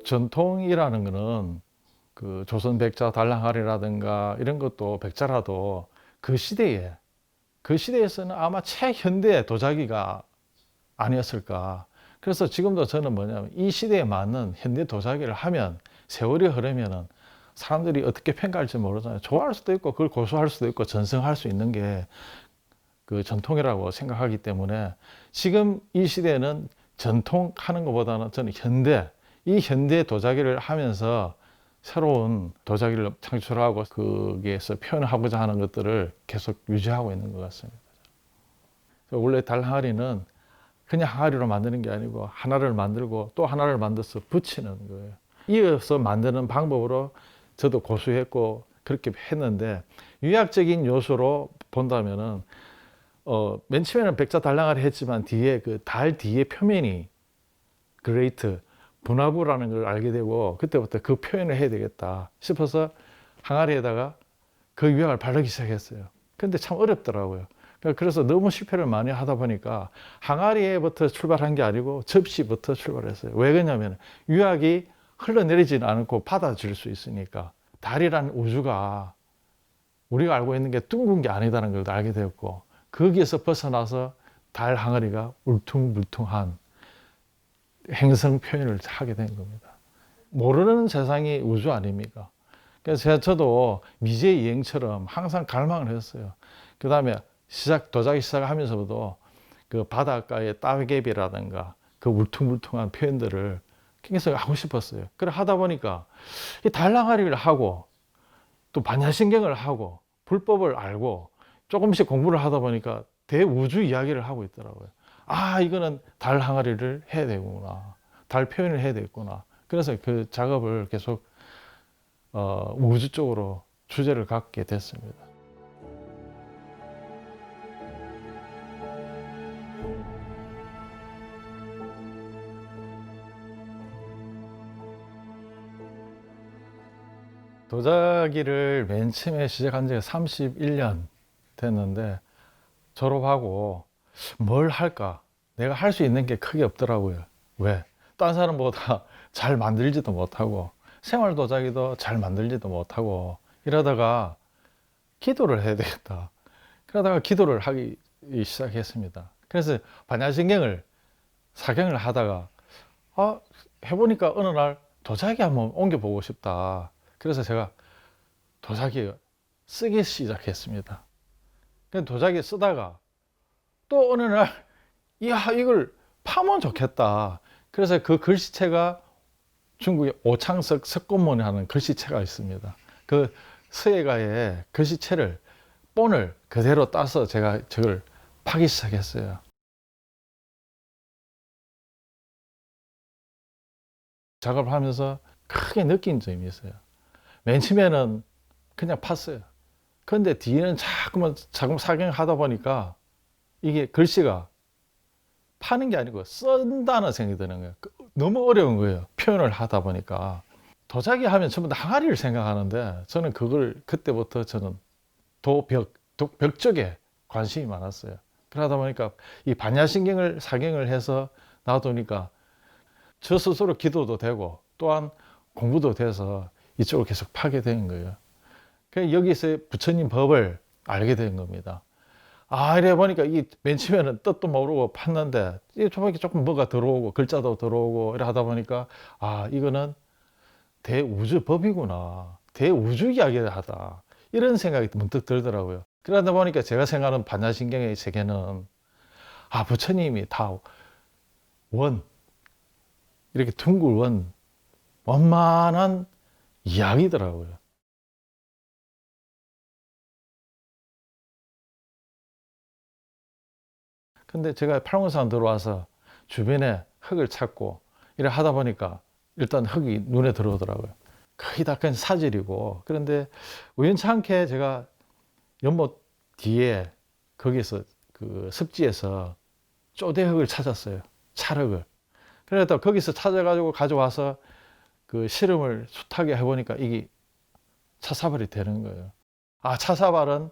전통이라는 거는 그 조선 백자 달랑아리라든가 이런 것도 백자라도 그 시대에서는 아마 최현대 도자기가 아니었을까. 그래서 지금도 저는 뭐냐면 이 시대에 맞는 현대 도자기를 하면 세월이 흐르면은 사람들이 어떻게 평가할지 모르잖아요. 좋아할 수도 있고 그걸 고수할 수도 있고 전승할 수 있는 게 그 전통이라고 생각하기 때문에 지금 이 시대는 전통하는 것보다는 저는 이 현대 도자기를 하면서 새로운 도자기를 창출하고 거기에서 표현하고자 하는 것들을 계속 유지하고 있는 것 같습니다. 원래 달 항아리는 그냥 항아리로 만드는 게 아니고 하나를 만들고 또 하나를 만들어서 붙이는 거예요. 이어서 만드는 방법으로 저도 고수했고 그렇게 했는데, 유학적인 요소로 본다면은 맨 처음에는 백자 달랑아리 했지만 뒤에 그 달 뒤에 표면이 그레이트 분화구라는 걸 알게 되고, 그때부터 그 표현을 해야 되겠다 싶어서 항아리에다가 그 유학을 바르기 시작했어요. 근데 참 어렵더라고요. 그래서 너무 실패를 많이 하다 보니까 항아리에부터 출발한 게 아니고 접시부터 출발했어요. 왜 그러냐면 유학이 흘러내리지는 않고 받아줄 수 있으니까. 달이라는 우주가 우리가 알고 있는 게 둥근 게 아니다는 걸 알게 되었고, 거기에서 벗어나서 달 항아리가 울퉁불퉁한 행성 표현을 하게 된 겁니다. 모르는 세상이 우주 아닙니까? 그래서 저도 미제 여행처럼 항상 갈망을 했어요. 그 다음에 도자기 시작하면서도 그 바닷가의 따개비라든가 그 울퉁불퉁한 표현들을 계속 하고 싶었어요. 그래 하다 보니까 이 달랑아리를 하고 또 반야신경을 하고 불법을 알고 조금씩 공부를 하다 보니까 대우주 이야기를 하고 있더라고요. 아, 이거는 달 항아리를 해야 되구나. 달 표현을 해야 되겠구나. 그래서 그 작업을 계속 우주 쪽으로 주제를 갖게 됐습니다. 도자기를 맨 처음에 시작한 지가 31년 됐는데, 졸업하고 뭘 할까? 내가 할 수 있는 게 크게 없더라고요. 왜? 딴 사람보다 잘 만들지도 못하고 생활 도자기도 잘 만들지도 못하고 이러다가 기도를 해야 되겠다. 그러다가 기도를 하기 시작했습니다. 그래서 반야신경을 사경을 하다가 해보니까 어느 날 도자기 한번 옮겨보고 싶다. 그래서 제가 도자기 쓰기 시작했습니다. 도자기 쓰다가 또 어느 날 이걸 파면 좋겠다. 그래서 그 글씨체가 중국의 오창석 석곤문이라는 글씨체가 있습니다. 그 서예가의 글씨체를 본을 그대로 따서 제가 저걸 파기 시작했어요. 작업을 하면서 크게 느낀 점이 있어요. 맨 처음에는 그냥 팠어요. 그런데 뒤에는 자꾸 사경하다 보니까 이게 글씨가 파는 게 아니고 쓴다는 생각이 드는 거예요. 너무 어려운 거예요. 표현을 하다 보니까. 도자기 하면 전부 다 항아리를 생각하는데, 저는 그때부터 저는 벽 쪽에 관심이 많았어요. 그러다 보니까 이 반야신경을 사경을 해서 놔두니까 저 스스로 기도도 되고 또한 공부도 돼서 이쪽을 계속 파게 된 거예요. 그래서 여기서 부처님 법을 알게 된 겁니다. 이래 보니까 맨 처음에는 뜻도 모르고 팠는데 조금 뭐가 들어오고 글자도 들어오고 이래 하다 보니까 이거는 대우주법이구나. 대우주 이야기를 하다. 이런 생각이 문득 들더라고요. 그러다 보니까 제가 생각하는 반야신경의 세계는 부처님이 다 이렇게 둥글 원만한 이야기더라고요. 근데 제가 팔공산 들어와서 주변에 흙을 찾고 이래 하다 보니까 일단 흙이 눈에 들어오더라고요. 거의 다 그냥 사질이고. 그런데 우연찮게 제가 연못 뒤에 거기서 그 습지에서 쪼대흙을 찾았어요. 찰흙을. 그래서 거기서 찾아가지고 가져와서 그 실험을 숱하게 해보니까 이게 차사발이 되는 거예요. 차사발은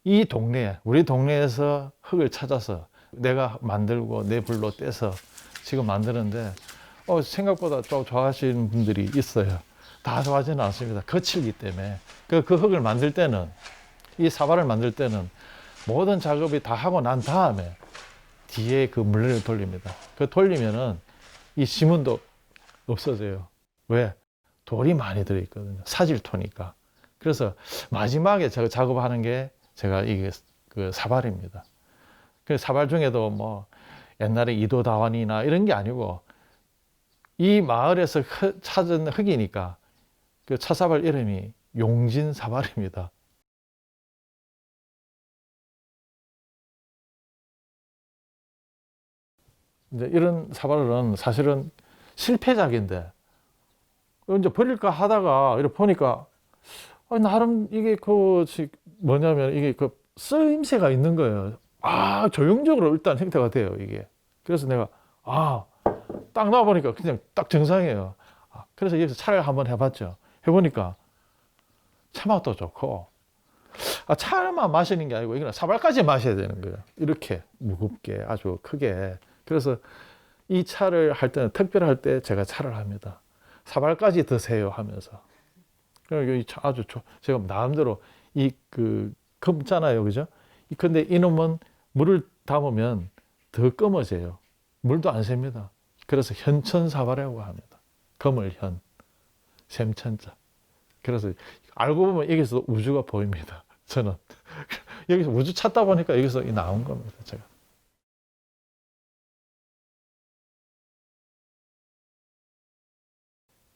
우리 동네에서 흙을 찾아서 내가 만들고 내 불로 떼서 지금 만드는데 생각보다 좀 좋아하시는 분들이 있어요. 다 좋아하지는 않습니다. 거칠기 때문에. 그 흙을 만들 때는, 이 사발을 만들 때는 모든 작업이 다 하고 난 다음에 뒤에 그 물레를 돌립니다. 그 돌리면은 이 지문도 없어져요. 왜? 돌이 많이 들어있거든요. 사질토니까. 그래서 마지막에 제가 작업하는 게 제가 이게 그 사발입니다. 그 사발 중에도 뭐 옛날에 이도다환이나 이런 게 아니고 이 마을에서 찾은 흙이니까 그 차사발 이름이 용진사발입니다. 이제 이런 사발은 사실은 실패작인데 이제 버릴까 하다가 이렇게 보니까 나름 이게 뭐냐면 이게 그 쓰임새가 있는 거예요. 조형적으로 일단 형태가 돼요, 이게. 그래서 내가 딱 나와보니까 그냥 딱 정상이에요. 그래서 여기서 차를 한번 해봤죠. 해보니까 차맛도 좋고, 차만 마시는 게 아니고 이거는 사발까지 마셔야 되는 거예요. 이렇게 무겁게 아주 크게. 그래서 이 차를 할 때는 특별할 때 제가 차를 합니다. 사발까지 드세요 하면서. 그러니까 아주 제가 나름대로 검잖아요, 그죠? 근데 이놈은 물을 담으면 더 검어져요. 물도 안 셉니다. 그래서 현천사발이라고 합니다. 검을 현, 샘천자. 그래서 알고 보면 여기서 우주가 보입니다. 저는 여기서 우주 찾다 보니까 여기서 나온 겁니다. 제가.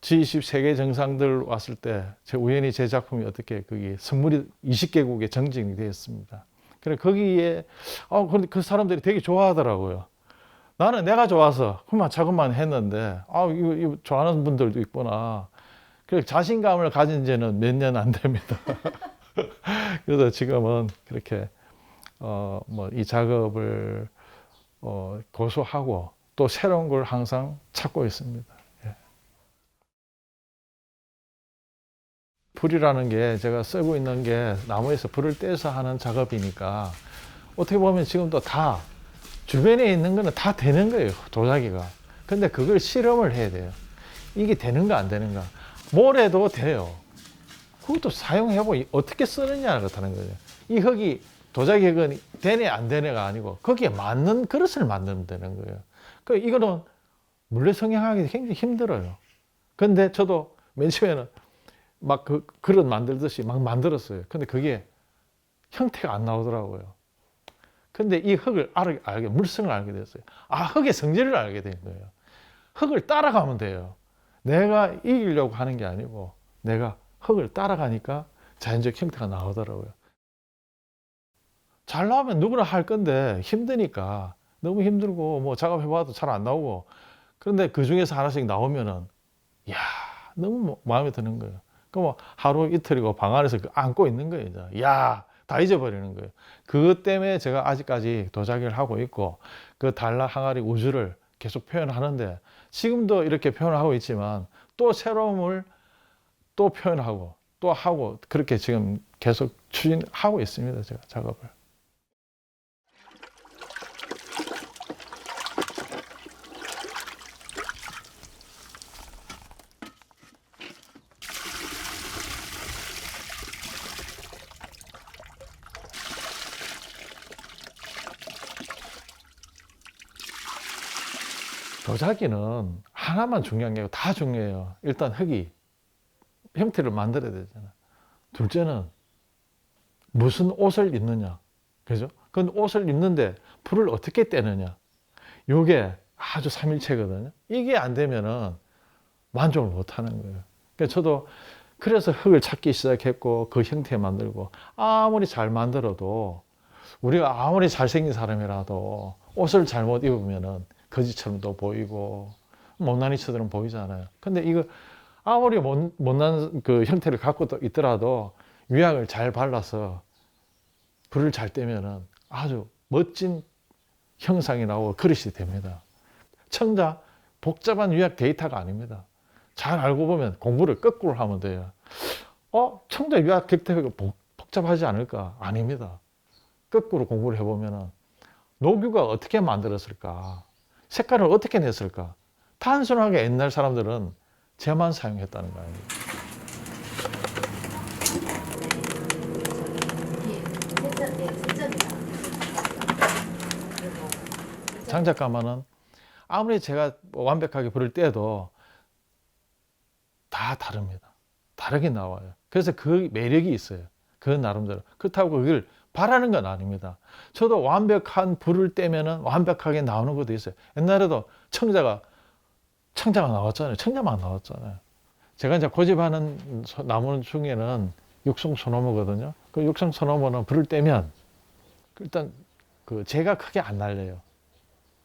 G20 세계 정상들 왔을 때 우연히 제 작품이 어떻게 거기 선물이 20개국에 정정이 되었습니다. 그래 거기에 근데 그 사람들이 되게 좋아하더라고요. 나는 내가 좋아서 그만 작업만 했는데 이거 좋아하는 분들도 있구나. 그래 자신감을 가진 지는 몇 년 안 됩니다. 그래서 지금은 그렇게 뭐 이 작업을 고수하고 또 새로운 걸 항상 찾고 있습니다. 불이라는 게 제가 쓰고 있는 게 나무에서 불을 떼서 하는 작업이니까 어떻게 보면 지금도 다 주변에 있는 거는 다 되는 거예요, 도자기가. 근데 그걸 실험을 해야 돼요. 이게 되는가 안 되는가. 모래도 돼요. 그것도 사용해보고 어떻게 쓰느냐 그렇다는 거죠. 이 흙이 도자기 흙은 되네 안 되네가 아니고 거기에 맞는 그릇을 만들면 되는 거예요. 그러니까 이거는 물레 성형하기 굉장히 힘들어요. 근데 저도 맨 처음에는 막 그릇 만들듯이 막 만들었어요. 근데 그게 형태가 안 나오더라고요. 근데 이 흙을 물성을 알게 됐어요. 흙의 성질을 알게 된 거예요. 흙을 따라가면 돼요. 내가 이기려고 하는 게 아니고 내가 흙을 따라가니까 자연적 형태가 나오더라고요. 잘 나오면 누구나 할 건데 힘드니까 너무 힘들고 뭐 작업해봐도 잘 안 나오고 그런데 그 중에서 하나씩 나오면은 너무 마음에 드는 거예요. 그럼 하루 이틀이고 방 안에서 안고 있는 거예요. 이제. 다 잊어버리는 거예요. 그것 때문에 제가 아직까지 도자기를 하고 있고 그 달라 항아리 우주를 계속 표현하는데 지금도 이렇게 표현을 하고 있지만 또 새로움을 또 표현하고 또 하고 그렇게 지금 계속 추진하고 있습니다. 제가 작업을. 도자기는 하나만 중요한 게 아니고 다 중요해요. 일단 흙이 형태를 만들어야 되잖아. 둘째는 무슨 옷을 입느냐. 그죠? 그 옷을 입는데 불을 어떻게 떼느냐. 요게 아주 삼일체거든요. 이게 안 되면은 만족을 못 하는 거예요. 그래서 저도 그래서 흙을 찾기 시작했고 그 형태 만들고 아무리 잘 만들어도 우리가 아무리 잘생긴 사람이라도 옷을 잘못 입으면은 거지처럼 또 보이고 못난이처럼 보이잖아요. 근데 이거 아무리 못난 그 형태를 갖고 있더라도 유약을 잘 발라서 불을 잘 떼면은 아주 멋진 형상이 나오고 그릇이 됩니다. 청자 복잡한 유약 데이터가 아닙니다. 잘 알고 보면 공부를 거꾸로 하면 돼요. 청자 유약 데이터가 복잡하지 않을까? 아닙니다. 거꾸로 공부를 해보면은 노규가 어떻게 만들었을까? 색깔을 어떻게 냈을까? 단순하게 옛날 사람들은 재만 사용했다는 거 아니에요. 장작가마는 아무리 제가 완벽하게 불을 떼도 다 다릅니다. 다르게 나와요. 그래서 그 매력이 있어요. 그 나름대로. 그렇다고 그걸 바라는 건 아닙니다. 저도 완벽한 불을 떼면은 완벽하게 나오는 것도 있어요. 옛날에도 청자가 나왔잖아요. 청자만 나왔잖아요. 제가 이제 고집하는 나무 중에는 육성소나무거든요. 그 육성소나무는 불을 떼면 일단 그 재가 크게 안 날려요.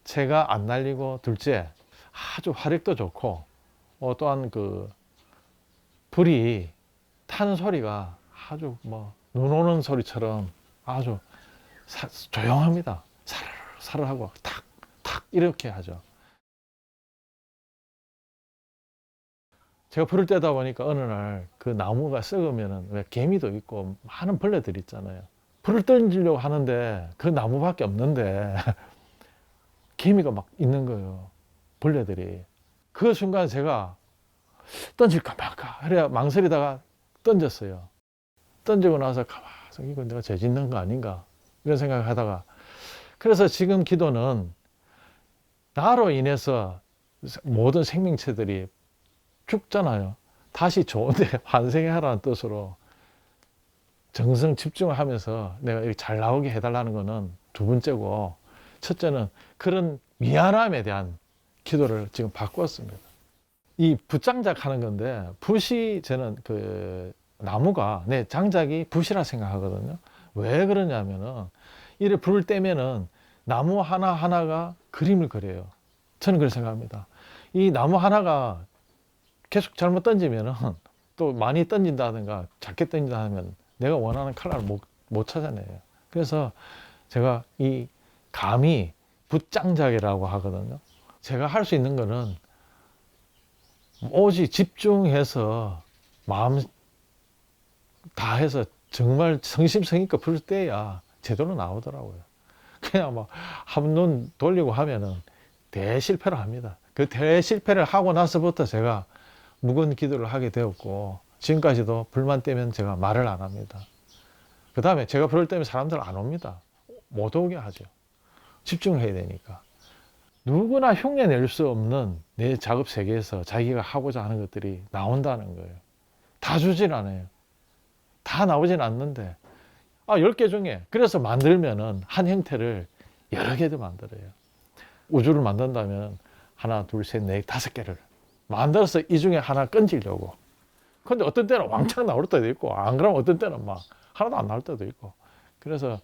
재가 안 날리고 둘째 아주 화력도 좋고 또한 그 불이 타는 소리가 아주 뭐 눈 오는 소리처럼 아주 조용합니다. 사르르하고 탁탁 이렇게 하죠. 제가 불을 떼다 보니까 어느 날 그 나무가 썩으면은 왜 개미도 있고 많은 벌레들이 있잖아요. 불을 던지려고 하는데 그 나무밖에 없는데 개미가 막 있는 거예요. 벌레들이. 그 순간 제가 던질까 말까 그래야 망설이다가 던졌어요. 던지고 나서 가만히 이거 내가 죄 짓는 거 아닌가 이런 생각을 하다가 그래서 지금 기도는 나로 인해서 모든 생명체들이 죽잖아요. 다시 좋은데 환생하라는 뜻으로 정성 집중을 하면서 내가 이렇게 잘 나오게 해달라는 거는 두 번째고 첫째는 그런 미안함에 대한 기도를 지금 바꾸었습니다. 이 붓장작 하는 건데 붓이 저는 그 나무가 내 장작이 붓이라 생각하거든요. 왜 그러냐면은 이래 불을 떼면은 나무 하나하나가 그림을 그려요. 저는 그렇게 생각합니다. 이 나무 하나가 계속 잘못 던지면은 또 많이 던진다든가 작게 던진다 하면 내가 원하는 컬러를 못 찾아내요. 그래서 제가 이 감히 붓장작이라고 하거든요. 제가 할 수 있는 거는 오직 집중해서 마음 다해서 정말 성심성의껏 불을 떼야 제대로 나오더라고요. 그냥 막 한눈 돌리고 하면은 대실패를 합니다. 그 대실패를 하고 나서부터 제가 묵은 기도를 하게 되었고 지금까지도 불만 떼면 제가 말을 안 합니다. 그 다음에 제가 불을 떼면 사람들 안 옵니다. 못 오게 하죠. 집중을 해야 되니까. 누구나 흉내낼 수 없는 내 작업 세계에서 자기가 하고자 하는 것들이 나온다는 거예요. 다 주진 않아요. 다 나오진 않는데 10개 중에 그래서 만들면은 한 형태를 여러 개도 만들어요. 우주를 만든다면 하나, 둘, 셋, 넷, 5개를 만들어서 이 중에 하나 건지려고. 근데 어떤 때는 왕창 나올 때도 있고 안 그러면 어떤 때는 막 하나도 안 나올 때도 있고. 그래서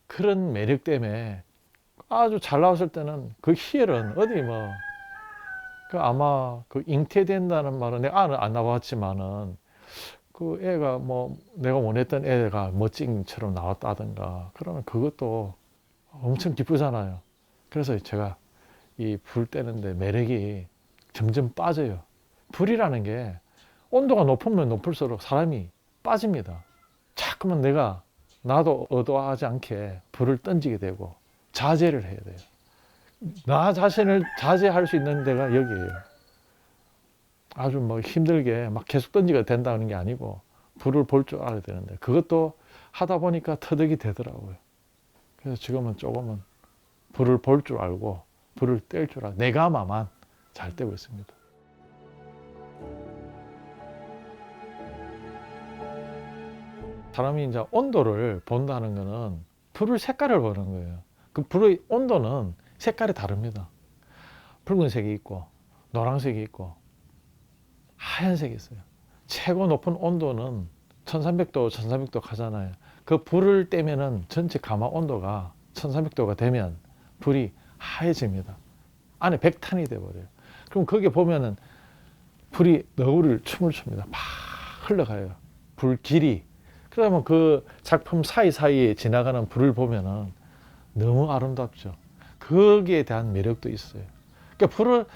그런 매력 때문에 아주 잘 나왔을 때는 그 희열은 어디 뭐 그 아마 그 잉태된다는 말은 내가 안 나왔지만은 그 애가 뭐 내가 원했던 애가 멋진처럼 나왔다든가 그러면 그것도 엄청 기쁘잖아요. 그래서 제가 이 불 떼는데 매력이 점점 빠져요. 불이라는 게 온도가 높으면 높을수록 사람이 빠집니다. 자꾸만 나도 의도하지 않게 불을 던지게 되고 자제를 해야 돼요. 나 자신을 자제할 수 있는 데가 여기예요. 아주 뭐 힘들게 막 계속 던지게 된다는 게 아니고 불을 볼 줄 알아야 되는데 그것도 하다 보니까 터득이 되더라고요. 그래서 지금은 조금은 불을 볼 줄 알고 불을 뗄 줄 알고 내가마만 잘 떼고 있습니다. 사람이 이제 온도를 본다는 거는 불의 색깔을 보는 거예요. 그 불의 온도는 색깔이 다릅니다. 붉은색이 있고 노란색이 있고 하얀색이 있어요. 최고 높은 온도는 1300도, 1400도 가잖아요. 그 불을 떼면은 전체 가마 온도가 1300도가 되면 불이 하얘집니다. 안에 백탄이 돼버려요. 그럼 거기에 보면은 불이 너울을 춤을 춥니다. 막 흘러가요. 불 길이. 그러면 그 작품 사이사이에 지나가는 불을 보면은 너무 아름답죠. 거기에 대한 매력도 있어요. 그러니까 불을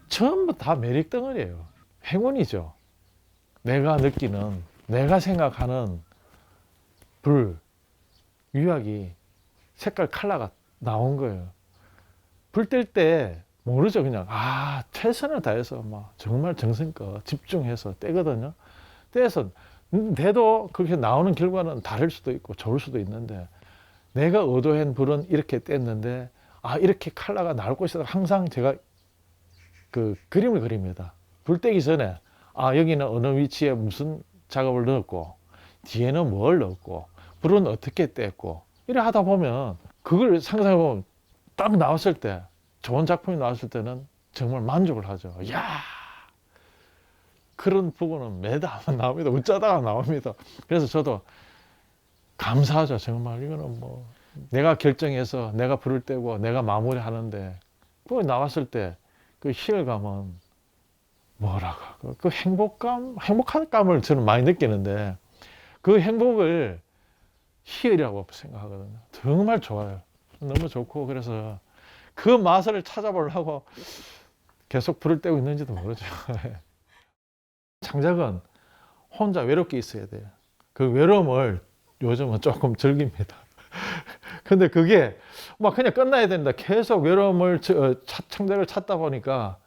전부 다 매력 덩어리예요. 행운이죠. 내가 느끼는, 내가 생각하는 불, 유학이 색깔 컬러가 나온 거예요. 불 뗄 때 모르죠. 그냥 최선을 다해서 막 정말 정성껏 집중해서 떼거든요. 떼서 돼도 그렇게 나오는 결과는 다를 수도 있고 좋을 수도 있는데, 내가 의도한 불은 이렇게 뗐는데 이렇게 컬러가 나올 것이다. 항상 제가 그 그림을 그립니다. 불 떼기 전에 여기는 어느 위치에 무슨 작업을 넣었고 뒤에는 뭘 넣었고 불은 어떻게 뗐고 이래 하다 보면 그걸 상상해 보면 딱 나왔을 때, 좋은 작품이 나왔을 때는 정말 만족을 하죠. 야, 그런 부분은 매다 나옵니다. 어쩌다가 나옵니다. 그래서 저도 감사하죠. 정말 이거는 뭐 내가 결정해서 내가 불을 떼고 내가 마무리하는데 그거 나왔을 때 그 희열감은 뭐라고, 그 행복한 감을 저는 많이 느끼는데, 그 행복을 희열이라고 생각하거든요. 정말 좋아요. 너무 좋고, 그래서 그 맛을 찾아보려고 계속 불을 떼고 있는지도 모르죠. 창작은 혼자 외롭게 있어야 돼요. 그 외로움을 요즘은 조금 즐깁니다. 근데 그게 막 그냥 끝나야 된다. 계속 외로움을, 창작을 찾다 보니까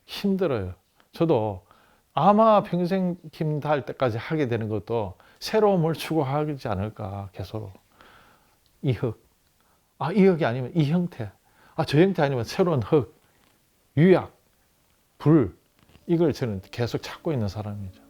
힘들어요. 저도 아마 평생 힘다할 때까지 하게 되는 것도 새로움을 추구하지 않을까. 계속 이 흙, 이 흙이 아니면 이 형태, 저 형태 아니면 새로운 흙, 유약, 불, 이걸 저는 계속 찾고 있는 사람이죠.